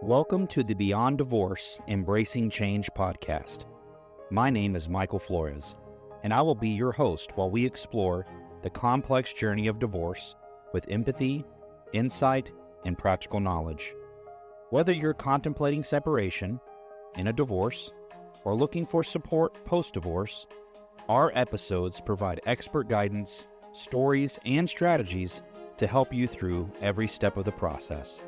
Welcome to the Beyond Divorce Embracing Change podcast. My name is Michael Flores, and I will be your host while we explore the complex journey of divorce with empathy, insight, and practical knowledge. Whether you're contemplating separation, in a divorce, or looking for support post-divorce, our episodes provide expert guidance, stories, and strategies to help you through every step of the process.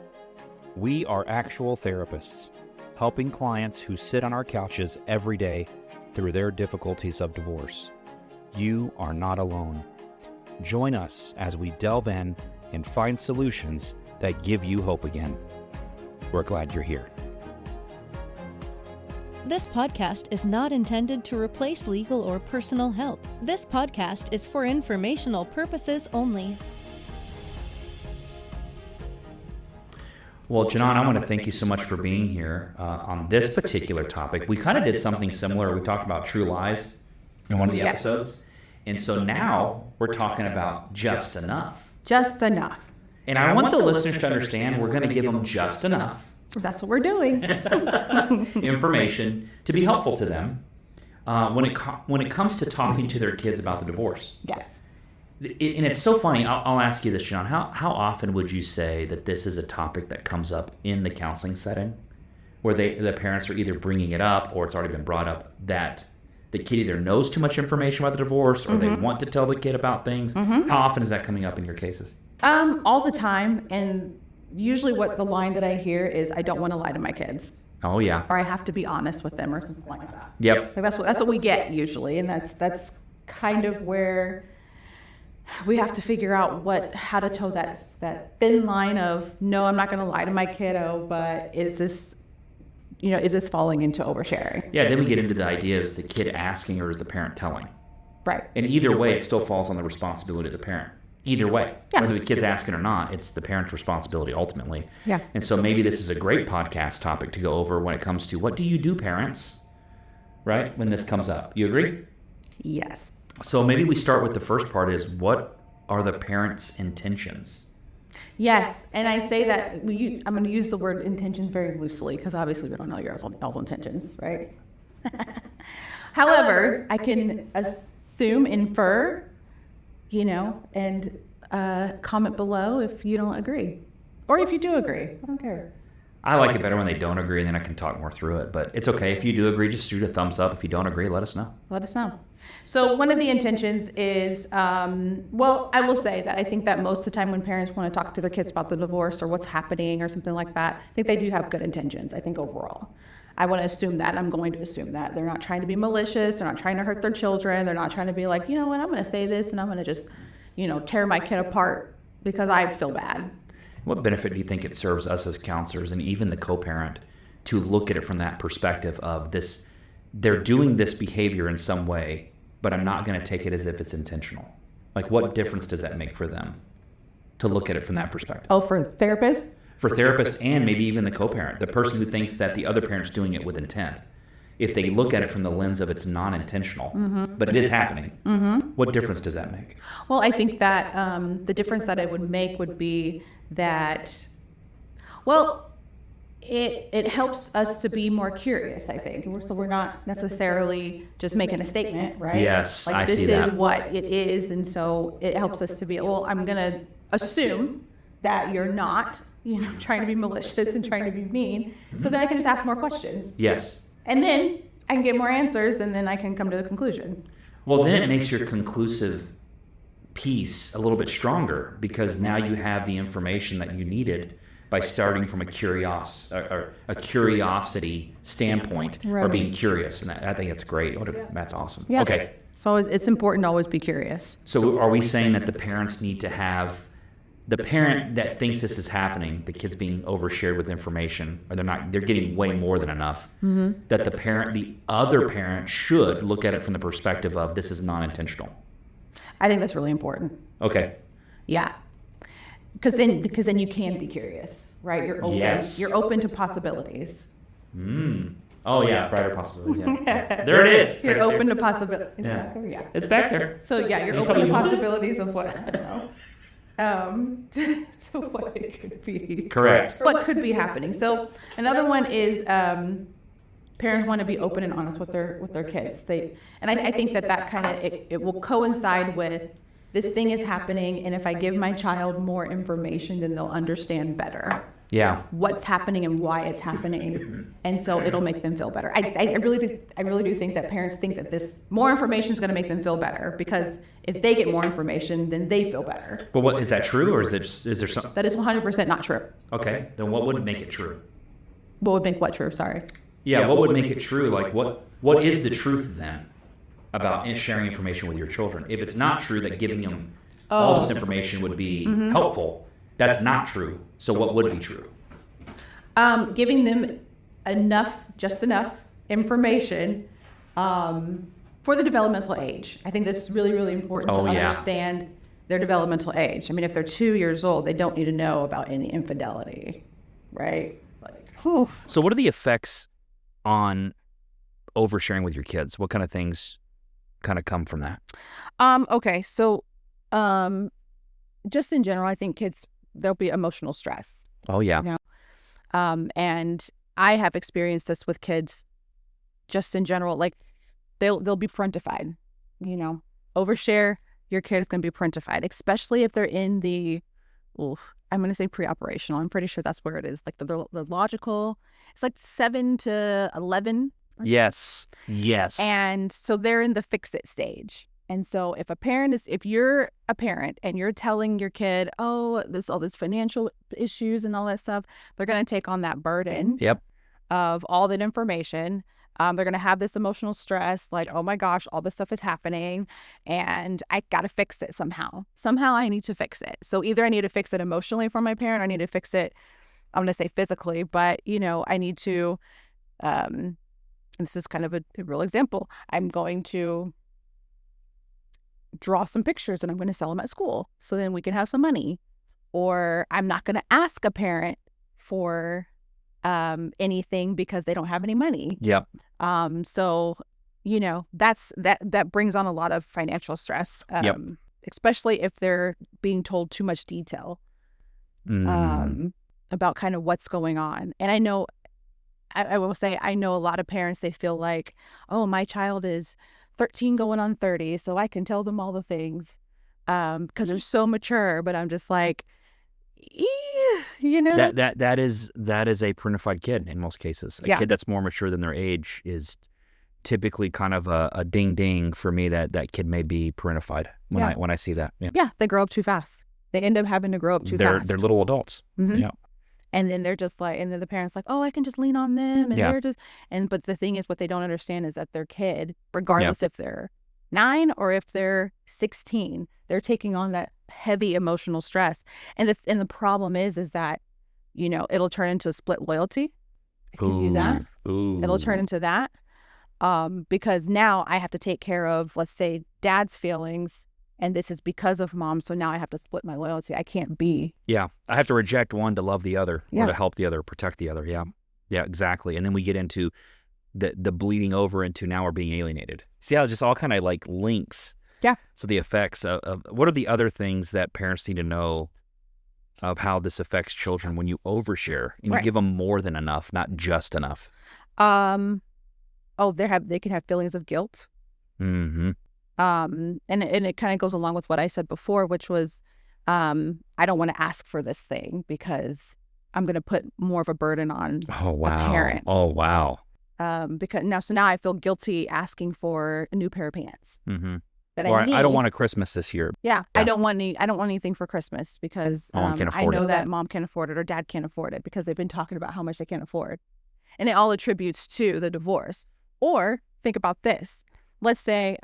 We are actual therapists, helping clients who sit on our couches every day through their difficulties of divorce. You are not alone. Join us as we delve in and find solutions that give you hope again. We're glad you're here. This podcast is not intended to replace legal or personal help. This podcast is for informational purposes only. Well, Janan, I want to thank you so much for being here on this particular topic. We kind of did something similar. We talked about true lies in one of the episodes. And so now we're talking about just enough. Just enough. And I want the listeners to understand we're going to give them just enough. That's what we're doing. Information to be helpful to them when it comes to talking to their kids about the divorce. Yes. And it's so funny. I'll ask you this, John. How often would you say that this is a topic that comes up in the counseling setting, where the parents are either bringing it up or it's already been brought up that the kid either knows too much information about the divorce or they want to tell the kid about things? How often is that coming up in your cases? All the time. And usually what the line that I hear is, I don't want to lie to my kids. Oh, yeah. Or I have to be honest with them or something like that. Yep. Like that's what we get usually. And that's kind of where we have to figure out how to toe that thin line of, no, I'm not going to lie to my kiddo, but is this falling into oversharing? Yeah, then we get into the idea, is the kid asking or is the parent telling? Right. And either way, it still falls on the responsibility of the parent. Either way, whether the kid's asking or not, it's the parent's responsibility ultimately. Yeah. And so maybe this is a great podcast topic to go over when it comes to what do you do, parents, right, when this comes up. You agree? Yes. So maybe we start with the first part is, what are the parents' intentions? Yes, and I say that I'm going to use the word intentions very loosely because obviously we don't know your all's intentions, right? However, I can assume, infer, and comment below if you don't agree. Or if you do agree. I don't care. I like it better when they don't agree, and then I can talk more through it. But it's okay. If you do agree, just shoot a thumbs up. If you don't agree, let us know. Let us know. So one of the intentions is, I will say that I think that most of the time when parents want to talk to their kids about the divorce or what's happening or something like that, I think they do have good intentions, I think, overall. I want to assume that. I'm going to assume that. They're not trying to be malicious. They're not trying to hurt their children. They're not trying to be like, you know what, I'm going to say this and I'm going to just, tear my kid apart because I feel bad. What benefit do you think it serves us as counselors and even the co-parent to look at it from that perspective of this, they're doing this behavior in some way, but I'm not going to take it as if it's intentional? Like, what difference does that make for them to look at it from that perspective? Oh, for therapists? For therapists and maybe even the co-parent, the person who thinks that the other parent's doing it with intent. If they look at it from the lens of it's non-intentional, but it is happening, what difference does that make? Well, I think that the difference that it would make would be that, it helps us to be more curious, I think. So we're not necessarily just making a statement, right? Yes, like, I this see that. is what it is, and so it helps us to be, I'm going to assume that you're not, trying to be malicious and trying to be mean, so then I can just ask more questions. Yes. And then I can get more answers, and then I can come to the conclusion. Well, then it makes your conclusive piece a little bit stronger because now you have the information that you needed by starting from a curiosity standpoint, or being curious. And I think that's great. That's awesome. Yeah. Okay. So it's important to always be curious. So are we saying that the parents need to have, the parent that thinks this is happening, the kid's being overshared with information, or they're getting way more than enough, that the other parent should look at it from the perspective of, this is non-intentional? I think that's really important. Okay. Yeah. Because then you can be curious, right? You're open. Yes. You're open to possibilities. Oh, yeah, brighter possibilities. Yeah. There it is. You're open to possibilities. Yeah. Yeah. It's back there. So yeah, you're open to possibilities of what, I don't know, to what it could be. Correct. What could be happening. So another one is parents want to be open and honest with their kids. I think that kind of it will coincide with this thing is happening, and if I give my child more information, then they'll understand better. Yeah. What's happening and why it's happening, and so it'll make them feel better. I really do think that parents think that this more information is going to make them feel better, because if they get more information, then they feel better. Well, what is that true, or is there something? That is 100% not true. Okay, then what would make it true? What would make what true? Sorry. Yeah, what would make it true? Like, what is the truth then about sharing information with your children? If it's not true that giving them all this information would be helpful, that's not true. So what would be true? Giving them just enough information for the developmental age. I think this is really, really important to understand their developmental age. I mean, if they're 2 years old, they don't need to know about any infidelity, right? So what are the effects on oversharing with your kids? What kind of things kind of come from that? Okay, so just in general, I think kids, there'll be emotional stress. Oh, yeah. You know? And I have experienced this with kids just in general. Like, they'll be parentified, you know. Overshare, your kid's going to be parentified, especially if they're in the, I'm going to say pre-operational. I'm pretty sure that's where it is. Like the logical, it's like 7 to 11. Yes. And so they're in the fix-it stage. And so if you're a parent and you're telling your kid, oh, there's all this financial issues and all that stuff, they're going to take on that burden of all that information. They're going to have this emotional stress, like, oh my gosh, all this stuff is happening and I got to fix it somehow. Somehow I need to fix it. So either I need to fix it emotionally for my parent, or I need to fix it, I'm going to say physically, but, you know, I need to, and this is kind of a real example. I'm going to draw some pictures and I'm going to sell them at school so then we can have some money. Or I'm not going to ask a parent for anything because they don't have any money. Yep. So, you know, that brings on a lot of financial stress, especially if they're being told too much detail about kind of what's going on. And I know, I will say, I know a lot of parents, they feel like, oh, my child is 13 going on 30, so I can tell them all the things because they're so mature. But I'm just like, you know, that is a parentified kid in most cases. A kid that's more mature than their age is typically kind of a ding ding for me that kid may be parentified when I see that. Yeah, they grow up too fast. They end up having to grow up too fast. They're little adults. Mm-hmm. Yeah. And then they're just like, and then the parents like, oh, I can just lean on them. And they're just, but the thing is, what they don't understand is that their kid, regardless if they're 9 or if they're 16, they're taking on that heavy emotional stress. And the problem is that, you know, it'll turn into split loyalty. It can do that. It'll turn into that. Because now I have to take care of, let's say, dad's feelings, and this is because of mom. So now I have to split my loyalty. I can't be. Yeah. I have to reject one to love the other, or to help the other, protect the other. Yeah. Yeah, exactly. And then we get into the bleeding over into now we're being alienated. See how it just all kind of like links. Yeah. So the effects of what are the other things that parents need to know of how this affects children when you overshare and you give them more than enough, not just enough? They can have feelings of guilt. Mm-hmm. And it kind of goes along with what I said before, which was, I don't want to ask for this thing because I'm going to put more of a burden on a parent. Oh, wow. Because now I feel guilty asking for a new pair of pants. Mm-hmm. I need. I don't want a Christmas this year. Yeah. I don't want anything for Christmas because I know that mom can't afford it or dad can't afford it because they've been talking about how much they can't afford. And it all attributes to the divorce. Or think about this. Let's say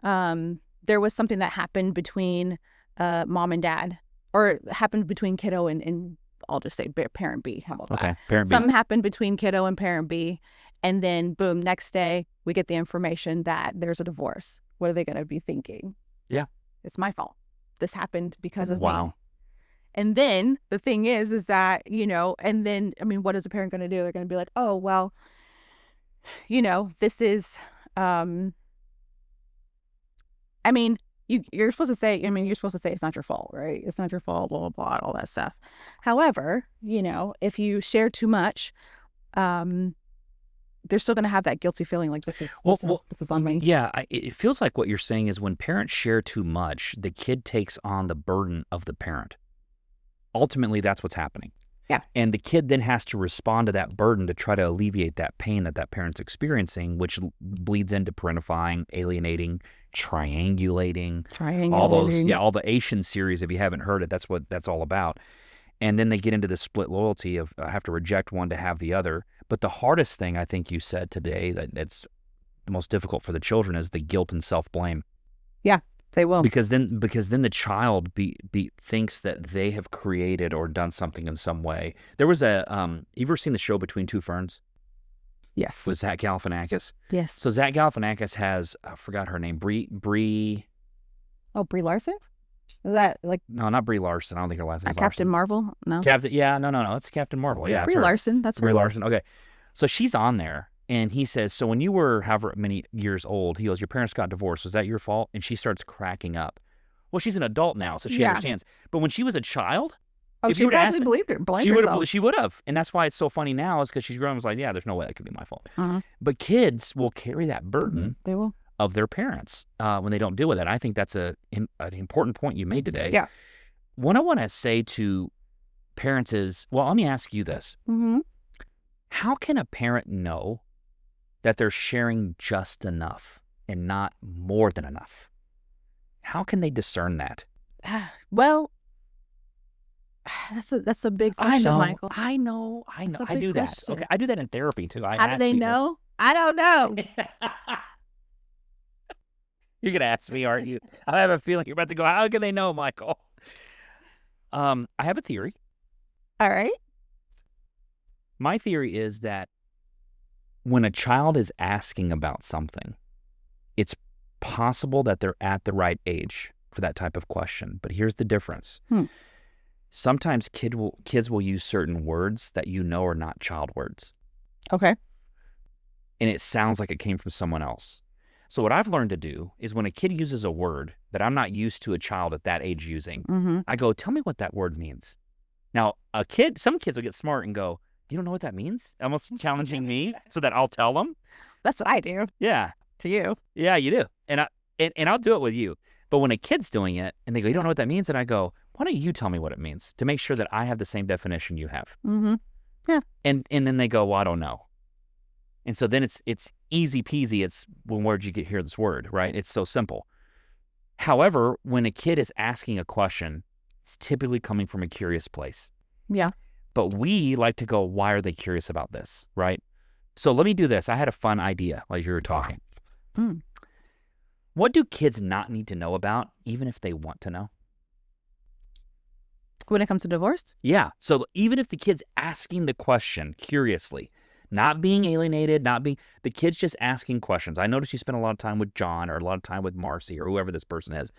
there was something that happened between mom and dad, or happened between kiddo and I'll just say parent B. How about that? Okay, parent B. Something happened between kiddo and parent B, and then boom, next day we get the information that there's a divorce. What are they going to be thinking? Yeah. It's my fault. This happened because of me. And then the thing is that, you know, and then, I mean, what is a parent going to do? They're going to be like, oh, well, this is, I mean, you're supposed to say, it's not your fault, right? It's not your fault, blah, blah, blah, all that stuff. However, if you share too much, they're still going to have that guilty feeling like this is on me. Yeah, it feels like what you're saying is when parents share too much, the kid takes on the burden of the parent. Ultimately, that's what's happening. Yeah. And the kid then has to respond to that burden to try to alleviate that pain that parent's experiencing, which bleeds into parentifying, alienating, triangulating. All those, all the Asian series, if you haven't heard it, that's what that's all about. And then they get into the split loyalty of I have to reject one to have the other. But the hardest thing I think you said today that's the most difficult for the children is the guilt and self-blame. Yeah, they will. Because then the child thinks that they have created or done something in some way. There was you ever seen the show Between Two Ferns? Yes. With Zach Galifianakis? Yes. So Zach Galifianakis has, I forgot her name, Brie. Oh, Brie Larson? Is that like... No, not Brie Larson. I don't think her last name is Captain Marvel? No. No. It's Captain Marvel. Yeah, Brie Larson. That's Brie Larson. Okay. So she's on there, and he says, so when you were however many years old, he goes, your parents got divorced. Was that your fault? And she starts cracking up. Well, she's an adult now, so she understands. But when she was a child... Oh, she probably believed her. She would have. And that's why it's so funny now is because she's grown and was like, yeah, there's no way that could be my fault. Uh-huh. But kids will carry that burden. They will. Of their parents when they don't deal with it. I think that's an important point you made today. Yeah. What I want to say to parents is, well, let me ask you this. Mm-hmm. How can a parent know that they're sharing just enough and not more than enough? How can they discern that? Well, that's a big question, Michael. I know. I do that. Okay, I do that in therapy too. How do they know? I don't know. You're going to ask me, aren't you? I have a feeling you're about to go, how can they know, Michael? I have a theory. All right. My theory is that when a child is asking about something, it's possible that they're at the right age for that type of question. But here's the difference. Sometimes kids will use certain words that are not child words. Okay. And it sounds like it came from someone else. So what I've learned to do is when a kid uses a word that I'm not used to a child at that age using, I go, tell me what that word means. Now, some kids will get smart and go, you don't know what that means? Almost challenging me so that I'll tell them. That's what I do. Yeah. To you. Yeah, you do. And I'll do it with you. But when a kid's doing it and they go, you don't know what that means? And I go, why don't you tell me what it means to make sure that I have the same definition you have? Mm-hmm. Yeah. And then they go, well, I don't know. And so then it's easy peasy. It's when where'd you hear this word, right? It's so simple. However, when a kid is asking a question, it's typically coming from a curious place. Yeah. But we like to go, why are they curious about this, right? So let me do this. I had a fun idea while you were talking. What do kids not need to know about, even if they want to know? When it comes to divorce? Yeah. So even if the kid's asking the question curiously, not being alienated, the kid's just asking questions. I notice you spend a lot of time with John or a lot of time with Marcy or whoever this person is.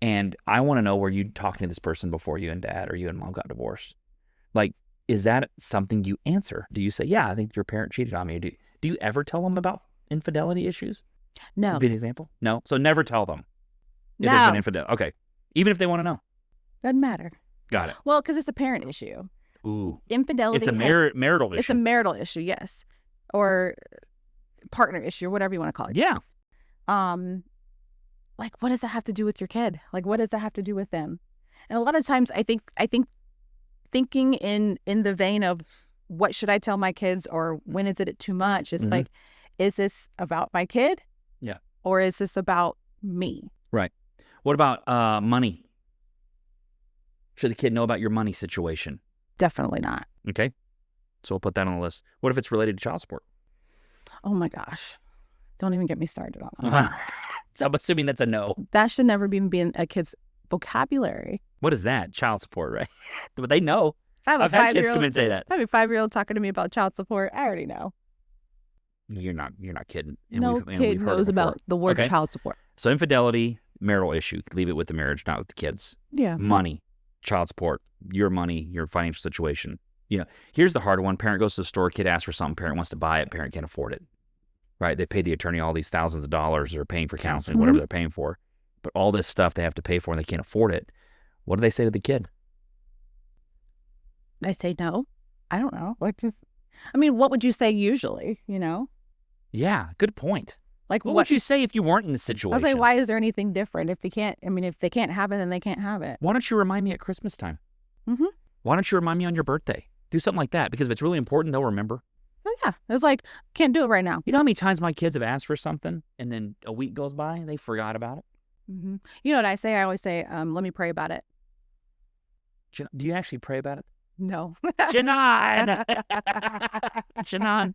And I want to know, were you talking to this person before you and dad or you and mom got divorced? Like, is that something you answer? Do you say, yeah, I think your parent cheated on me? Do you ever tell them about infidelity issues? No. Would be an example? No? So never tell them. No. If there's been infidelity. Okay. Even if they want to know. Doesn't matter. Got it. Well, because it's a parent issue. Ooh. Infidelity. It's a marital issue. It's a marital issue, yes. Or partner issue, or whatever you want to call it. Yeah. Like, what does that have to do with your kid? Like, what does that have to do with them? And a lot of times I think thinking in the vein of what should I tell my kids or when is it too much? It's like, is this about my kid? Yeah. Or is this about me? Right. What about money? Should the kid know about your money situation? Definitely not. Okay. So we'll put that on the list. What if it's related to child support? Oh my gosh. Don't even get me started on that. So I'm assuming that's a no. That should never even be in a kid's vocabulary. What is that? Child support, right? But they know. I've had kids come in and say that. I have a 5-year-old talking to me about child support. I already know. You're not kidding. No kid knows about the word child support. So infidelity, marital issue. Leave it with the marriage, not with the kids. Yeah. Money, child support, your money, your financial situation. Here's the hard one. Parent goes to the store, kid asks for something, parent wants to buy it, parent can't afford it. right? They pay the attorney all these thousands of dollars. They're paying for counseling, Mhm. whatever they're paying for. But all this stuff they have to pay for and they can't afford it. What do they say to the kid? I say no. I don't know. Like, just, I mean, what would you say usually, you know? Yeah, good point. Like, What would you say if you weren't in this I situation? was like, why is there anything different? If they can't, I mean, if they can't have it, then they can't have it. Why don't you remind me at Christmas time? Mm-hmm. Why don't you remind me on your birthday? Do something like that, because if it's really important, they'll remember. Oh, yeah. It was like, can't do it right now. You know how many times my kids have asked for something and then a week goes by and they forgot about it? Mm-hmm. You know what I say? I always say, let me pray about it. Do you actually pray about it? No. Janan! Janan.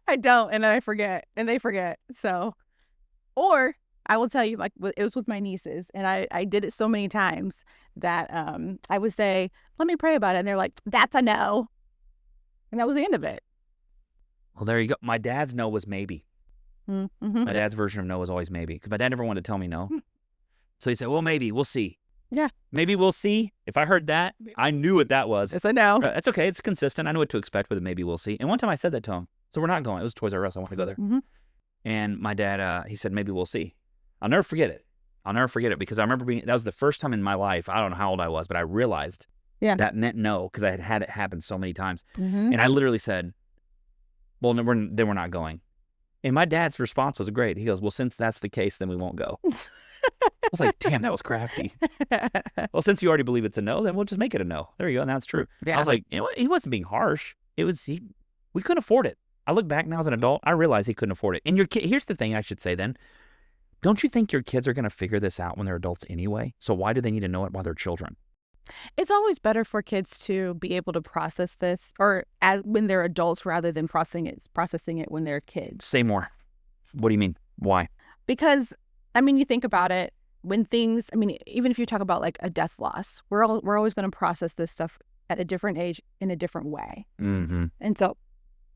I don't, and then I forget, and they forget. So, or I will tell you, like, it was with my nieces, and I did it so many times that I would say, let me pray about it, and they're like, that's a no. And that was the end of it. Well, there you go. My dad's no was maybe. Mm-hmm. My dad's version of no was always maybe, because my dad never wanted to tell me no. So he said, well, maybe. We'll see. Yeah. Maybe we'll see. If I heard that, I knew what that was. It's a no. That's okay. It's consistent. I knew what to expect with it. Maybe we'll see. And one time I said that to him. So we're not going. It was Toys R Us. I want to go there. Mm-hmm. And my dad, he said, maybe we'll see. I'll never forget it. I'll never forget it, because I remember that was the first time in my life, I don't know how old I was, but I realized that meant no, because I had had it happen so many times. Mm-hmm. And I literally said, well, no, then we're not going. And my dad's response was great. He goes, well, since that's the case, then we won't go. I was like, damn, that was crafty. Well, since you already believe it's a no, then we'll just make it a no. There you go. And that's true. Yeah. I was like, you know what? He wasn't being harsh. It was, we couldn't afford it. I look back now as an adult, I realize he couldn't afford it. And your kid, here's the thing I should say then. Don't you think your kids are going to figure this out when they're adults anyway? So why do they need to know it while they're children? It's always better for kids to be able to process this, or when they're adults, rather than processing it when they're kids. Say more. What do you mean? Why? Because, I mean, you think about it, when things, I mean, even if you talk about like a death loss, we're always going to process this stuff at a different age in a different way. Mm-hmm. And so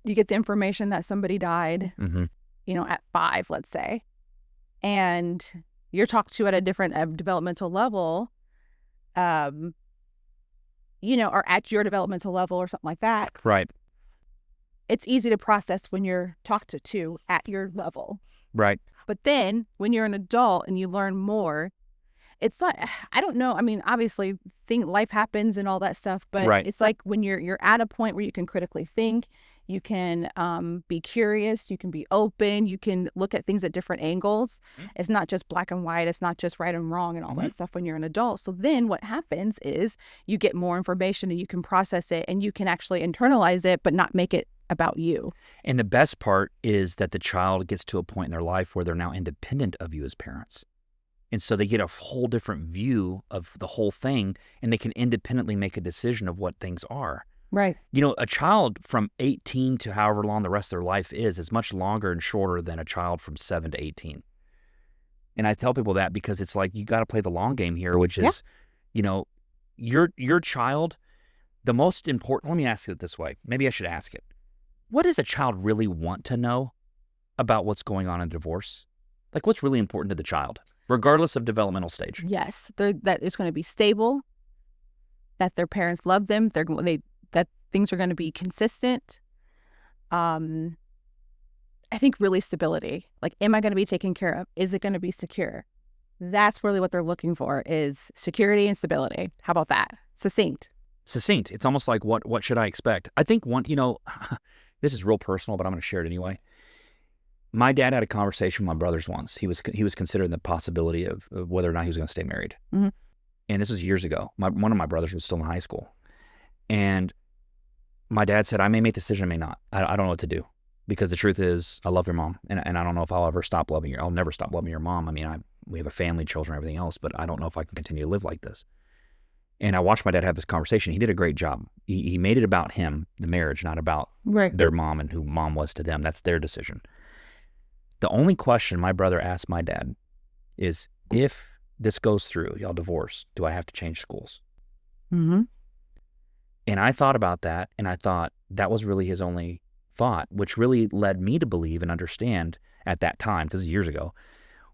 you get the information that somebody died, Mm-hmm. you know, at 5, let's say, and you're talked to at a different developmental level, you know, or at your developmental level or something like that. Right. It's easy to process when you're talked to at your level. Right. But then when you're an adult and you learn more, it's not, I don't know. I mean, obviously life happens and all that stuff, but Right. It's like when you're at a point where you can critically think, you can be curious, you can be open, you can look at things at different angles. Mm-hmm. It's not just black and white. It's not just right and wrong and all Mm-hmm. that stuff when you're an adult. So then what happens is you get more information and you can process it and you can actually internalize it, but not make it about you. And the best part is that the child gets to a point in their life where they're now independent of you as parents. And so they get a whole different view of the whole thing, and they can independently make a decision of what things are. Right. You know, a child from 18 to however long the rest of their life is much longer and shorter than a child from 7 to 18. And I tell people that because it's like, you got to play the long game here, which is, you know, your child, the most important, let me ask it this way. Maybe I should ask it. What does a child really want to know about what's going on in divorce? Like, what's really important to the child, regardless of developmental stage? Yes. That it's going to be stable, that their parents love them, that things are going to be consistent. I think really stability. Like, am I going to be taken care of? Is it going to be secure? That's really what they're looking for, is security and stability. How about that? Succinct. It's almost like, what should I expect? I think this is real personal, but I'm going to share it anyway. My dad had a conversation with my brothers once. He was considering the possibility of whether or not he was going to stay married. Mm-hmm. And this was years ago. One of my brothers was still in high school. And my dad said, I may make the decision, I may not. I don't know what to do. Because the truth is, I love your mom. And I don't know if I'll ever stop loving her. I'll never stop loving your mom. I mean, we have a family, children, everything else, but I don't know if I can continue to live like this. And I watched my dad have this conversation. He did a great job. He made it about him, the marriage, not about their mom and who mom was to them. That's their decision. The only question my brother asked my dad is, if this goes through, y'all divorce, do I have to change schools? Mm-hmm. And I thought about that, and I thought that was really his only thought, which really led me to believe and understand at that time, because years ago,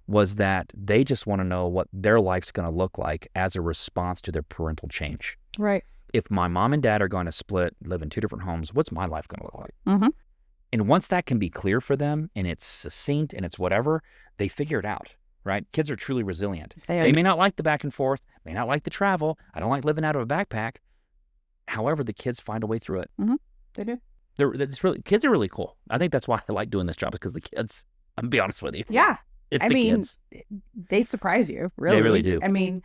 was that they just want to know what their life's going to look like as a response to their parental change. Right. If my mom and dad are going to split, live in 2 different homes, what's my life going to look like? Mm-hmm. And once that can be clear for them and it's succinct and it's whatever, they figure it out, right? Kids are truly resilient. They may not like the back and forth, may not like the travel. I don't like living out of a backpack. However, the kids find a way through it. Mm-hmm. They do. Kids are really cool. I think that's why I like doing this job, is because the kids, I'm gonna be honest with you. Yeah. It's the kids. They surprise you, really. They really do. I mean,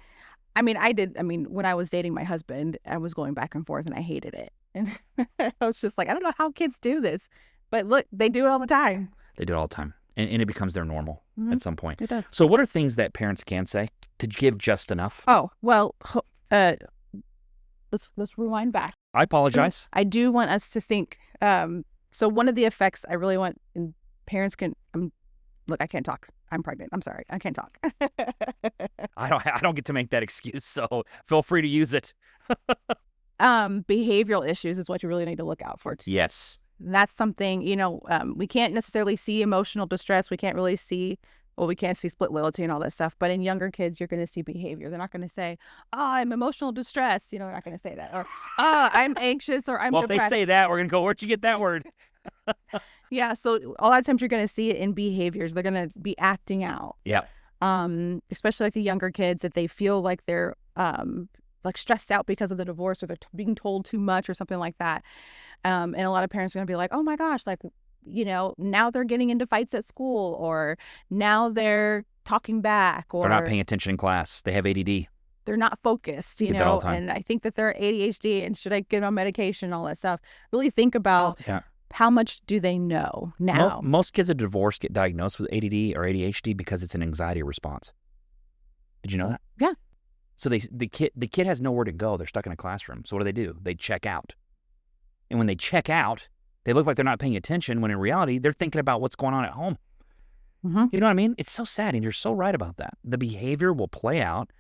when I was dating my husband, I was going back and forth and I hated it. And I was just like, I don't know how kids do this. But look, they do it all the time. They do it all the time. And it becomes their normal at some point. It does. So what are things that parents can say to give just enough? Oh, well, let's rewind back. I apologize. I do want us to think. So one of the effects I really want, and parents can, look, I can't talk. I'm pregnant. I'm sorry. I can't talk. I don't get to make that excuse, so feel free to use it. Behavioral issues is what you really need to look out for. Yes. And that's something, we can't necessarily see emotional distress. We can't really see, we can't see split loyalty and all that stuff. But in younger kids, you're going to see behavior. They're not going to say, I'm emotional distress. They're not going to say that. Or, I'm anxious, or I'm depressed. If they say that, we're going to go, where'd you get that word? Yeah. So a lot of times you're going to see it in behaviors. They're going to be acting out. Yeah. Especially like the younger kids, if they feel like they're like stressed out because of the divorce, or they're being told too much or something like that. And a lot of parents are going to be like, oh my gosh, like, now they're getting into fights at school, or now they're talking back, or they're not paying attention in class. They have ADD. They're not focused, and I think that they're ADHD, and should I get on medication, all that stuff. Really think about how much do they know now? Most kids at divorce get diagnosed with ADD or ADHD because it's an anxiety response. Did you know that? Yeah. So the kid has nowhere to go. They're stuck in a classroom. So what do? They check out. And when they check out, they look like they're not paying attention, when in reality, they're thinking about what's going on at home. Mm-hmm. You know what I mean? It's so sad, and you're so right about that. The behavior will play out,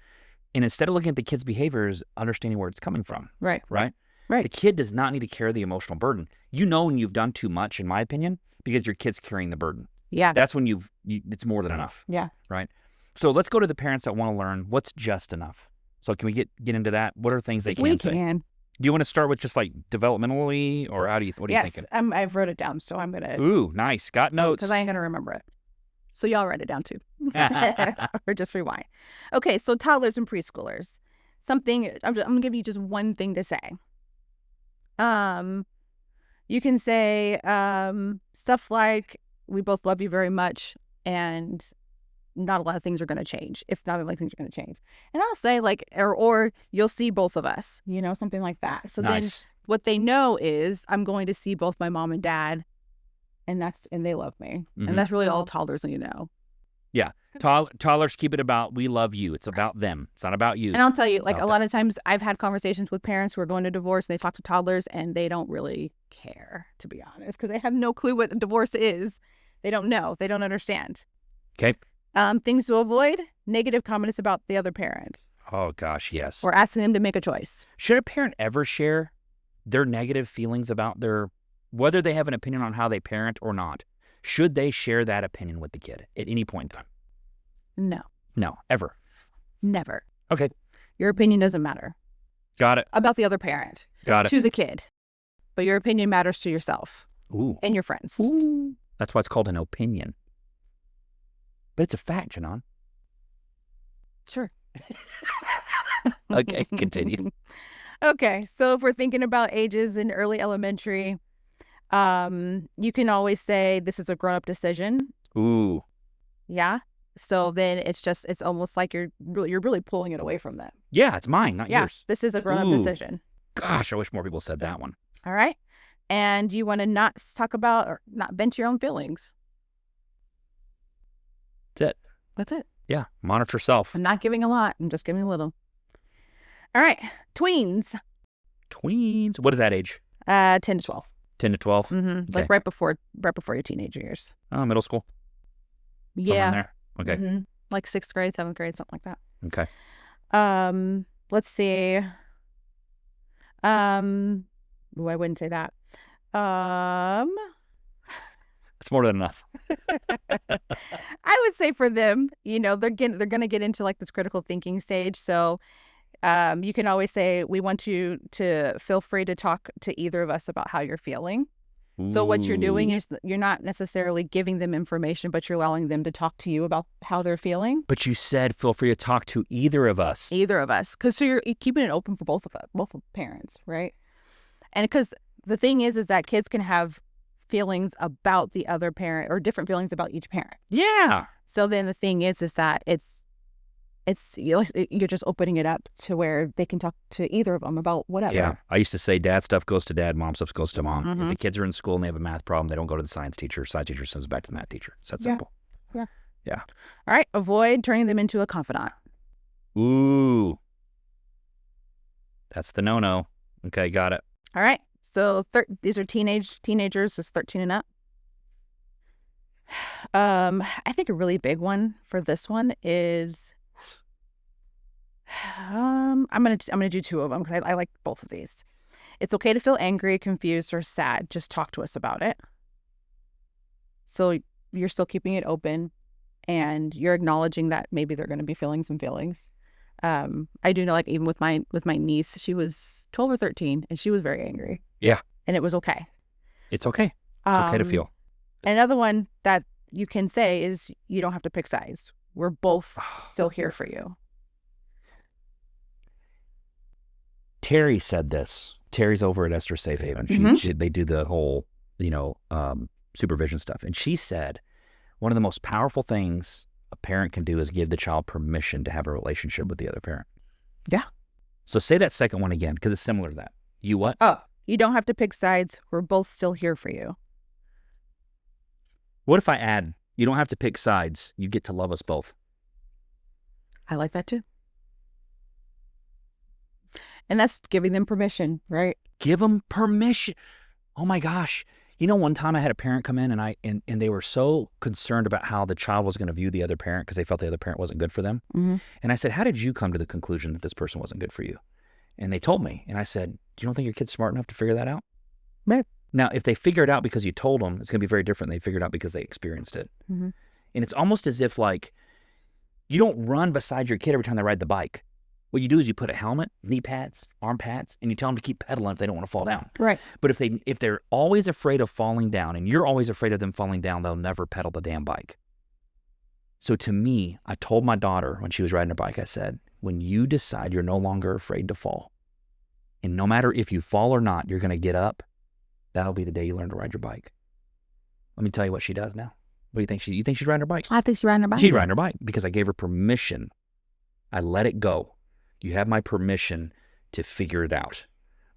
and instead of looking at the kid's behaviors, understanding where it's coming from. Right. The kid does not need to carry the emotional burden. When you've done too much, in my opinion, because your kid's carrying the burden. Yeah. That's when it's more than enough. Yeah. Right? So let's go to the parents that want to learn what's just enough. So can we get into that? What are things they can say? We can. Do you want to start with just like developmentally, or what are you thinking? Yes, I've wrote it down, so I'm going to. Ooh, nice. Got notes. Because I ain't going to remember it. So y'all write it down too. Or just rewind. Okay, so toddlers and preschoolers. I'm going to give you just one thing to say. You can say stuff like, we both love you very much, and not a lot of things are going to change. If not, a lot of things are going to change. And I'll say like, or you'll see both of us, something like that. So nice. Then what they know is I'm going to see both my mom and dad, and they love me. Mm-hmm. And that's really all toddlers need to know. Yeah. Toddlers keep it about, we love you. It's about them. It's not about you. And I'll tell you, like, a lot of times I've had conversations with parents who are going to divorce, and they talk to toddlers, and they don't really care, to be honest, because they have no clue what a divorce is. They don't know. They don't understand. Okay. Things to avoid: negative comments about the other parent. Oh, gosh, yes. Or asking them to make a choice. Should a parent ever share their negative feelings about whether they have an opinion on how they parent or not? Should they share that opinion with the kid at any point in time? No. No, ever. Never. Okay. Your opinion doesn't matter. Got it. About the other parent. Got it. To the kid. But your opinion matters to yourself. Ooh. And your friends. Ooh. That's why it's called an opinion. But it's a fact, Janan. Sure. Okay, continue. Okay, so if we're thinking about ages in early elementary, you can always say, this is a grown-up decision. Ooh. Yeah. So then it's almost like you're really pulling it away from them. Yeah, it's mine, not yours. This is a grown-up decision. Gosh, I wish more people said that one. All right. And you want to not talk about or not vent your own feelings. That's it. Yeah, monitor self. I'm not giving a lot. I'm just giving a little. All right. Tweens. What is that age? 10 to 12. 10 to 12? Mm-hmm. Okay. Like right before your teenage years. Middle school? Yeah. Somewhere in there? Okay. Mm-hmm. Like 6th grade, 7th grade, something like that. Okay. Let's see. I wouldn't say that. It's more than enough. I would say for them, they're going to get into like this critical thinking stage. So you can always say, we want you to feel free to talk to either of us about how you're feeling. So what you're doing Ooh. is you're not necessarily giving them information, but you're allowing them to talk to you about how they're feeling. But you said feel free to talk to either of us. Either of us. Because so you're keeping it open for both of us, both of parents, right? And because the thing is that kids can have feelings about the other parent or different feelings about each parent. Yeah. So then the thing is that you're just opening it up to where they can talk to either of them about whatever. Yeah. I used to say dad stuff goes to dad, mom stuff goes to mom. If the kids are in school and they have a math problem, they don't go to the science teacher. Science teacher sends it back to the math teacher. It's that simple. Yeah. Yeah. All right. Avoid turning them into a confidant. Ooh. That's the no-no. Okay, got it. All right. So these are teenagers, just 13 and up. I think a really big one for this one is I'm gonna do two of them because I like both of these. It's okay to feel angry, confused, or sad. Just talk to us about it. So you're still keeping it open, and you're acknowledging that maybe they're going to be feeling some feelings. I do know, like even with my niece, she was 12 or 13, and she was very angry. Yeah. And it was okay. It's okay. It's okay to feel. Another one that you can say is you don't have to pick sides. We're both still here for you. Terry said this. Terry's over at Esther Safe Haven. They do the whole, supervision stuff. And she said, one of the most powerful things a parent can do is give the child permission to have a relationship with the other parent. Yeah. So say that second one again, because it's similar to that. You what? Oh, you don't have to pick sides. We're both still here for you. What if I add, you don't have to pick sides. You get to love us both. I like that too. And that's giving them permission, right? Give them permission. Oh my gosh. One time I had a parent come in and they were so concerned about how the child was going to view the other parent because they felt the other parent wasn't good for them. Mm-hmm. And I said, how did you come to the conclusion that this person wasn't good for you? And they told me. And I said, do you don't think your kid's smart enough to figure that out? No. Now, if they figure it out because you told them, it's going to be very different than they figured it out because they experienced it. Mm-hmm. And it's almost as if like you don't run beside your kid every time they ride the bike. What you do is you put a helmet, knee pads, arm pads, and you tell them to keep pedaling if they don't want to fall down. Right. But if they're always afraid of falling down and you're always afraid of them falling down, they'll never pedal the damn bike. So to me, I told my daughter when she was riding her bike, I said, when you decide you're no longer afraid to fall, and no matter if you fall or not, you're going to get up, that'll be the day you learn to ride your bike. Let me tell you what she does now. What do you think? You think she's riding her bike? I think she's riding her bike. She's riding her bike because I gave her permission. I let it go. You have my permission to figure it out,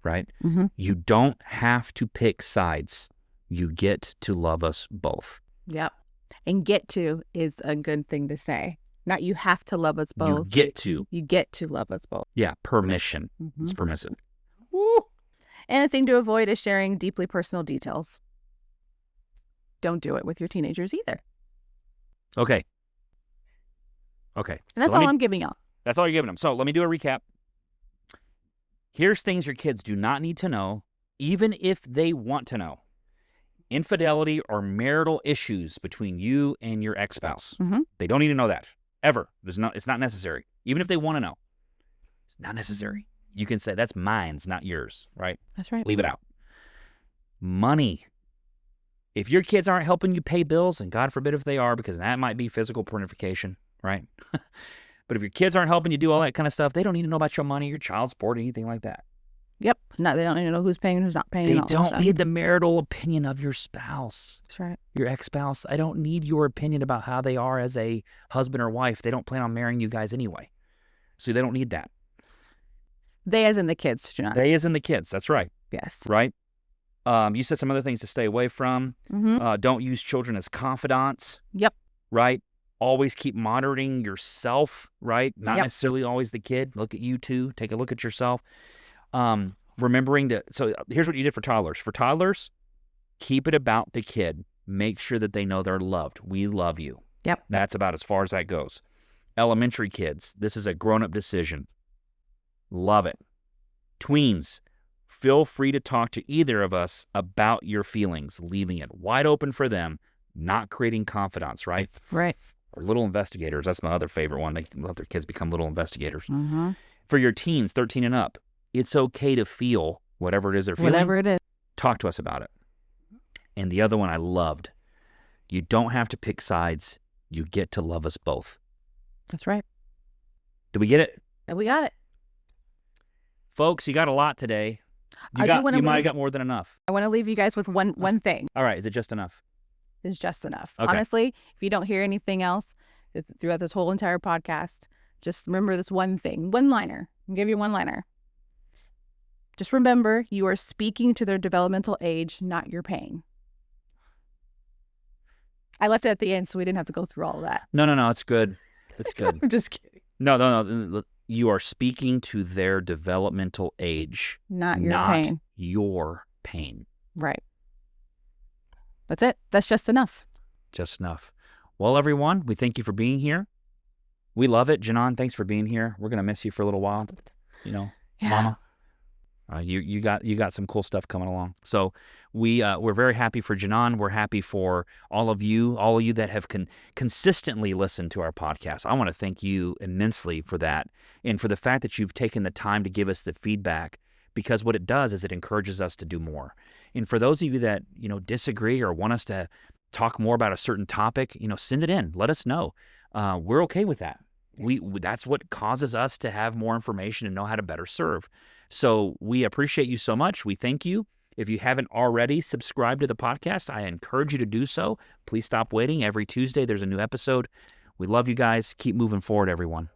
right? Mm-hmm. You don't have to pick sides. You get to love us both. Yep. And get to is a good thing to say. Not you have to love us both. You get to. You get to love us both. Yeah, permission. Mm-hmm. It's permissive. Woo. And a thing to avoid is sharing deeply personal details. Don't do it with your teenagers either. Okay. And that's all I'm giving y'all. That's all you're giving them. So let me do a recap. Here's things your kids do not need to know, even if they want to know. Infidelity or marital issues between you and your ex-spouse. Mm-hmm. They don't need to know that, ever. It's not necessary. Even if they want to know, it's not necessary. You can say, that's mine, it's not yours, right? That's right. Leave it out. Money. If your kids aren't helping you pay bills, and God forbid if they are, because that might be physical parentification, right? But if your kids aren't helping you do all that kind of stuff, they don't need to know about your money, your child support, anything like that. Yep. No, they don't need to know who's paying and who's not paying. They don't need the marital opinion of your spouse. That's right. Your ex-spouse. I don't need your opinion about how they are as a husband or wife. They don't plan on marrying you guys anyway. So they don't need that. They as in the kids, do not. They as in the kids. That's right. Yes. Right? You said some other things to stay away from. Mm-hmm. Don't use children as confidants. Yep. Right? Always keep monitoring yourself, right? Not Yep. necessarily always the kid. Look at you too. Take a look at yourself. Remembering to, so here's what you did for toddlers. For toddlers, keep it about the kid. Make sure that they know they're loved. We love you. Yep. That's about as far as that goes. Elementary kids, this is a grown-up decision. Love it. Tweens, feel free to talk to either of us about your feelings, leaving it wide open for them, not creating confidants, right? Right. Or little investigators. That's my other favorite one. They let their kids become little investigators. Mm-hmm. For your teens, 13 and up, it's okay to feel whatever it is they're feeling. Whatever it is. Talk to us about it. And the other one I loved. You don't have to pick sides. You get to love us both. That's right. Do we get it? And we got it. Folks, you got a lot today. You might have got more than enough. I want to leave you guys with one thing. All right. Is it just enough? It's just enough. Okay. Honestly, if you don't hear anything else throughout this whole entire podcast, just remember this one thing. One-liner. I'll give you one-liner. Just remember, you are speaking to their developmental age, not your pain. I left it at the end so we didn't have to go through all of that. No. It's good. It's good. I'm just kidding. No. You are speaking to their developmental age, Not your pain. Your pain. Right. That's it. That's just enough. Just enough. Well, everyone, we thank you for being here. We love it. Janan, thanks for being here. We're going to miss you for a little while. Yeah. Mama. You got some cool stuff coming along. So we're very happy for Janan. We're happy for all of you that have consistently listened to our podcast. I want to thank you immensely for that and for the fact that you've taken the time to give us the feedback, because what it does is it encourages us to do more. And for those of you that disagree or want us to talk more about a certain topic, send it in. Let us know. We're okay with that. That's what causes us to have more information and know how to better serve. So we appreciate you so much. We thank you. If you haven't already subscribed to the podcast, I encourage you to do so. Please stop waiting. Every Tuesday, there's a new episode. We love you guys. Keep moving forward, everyone.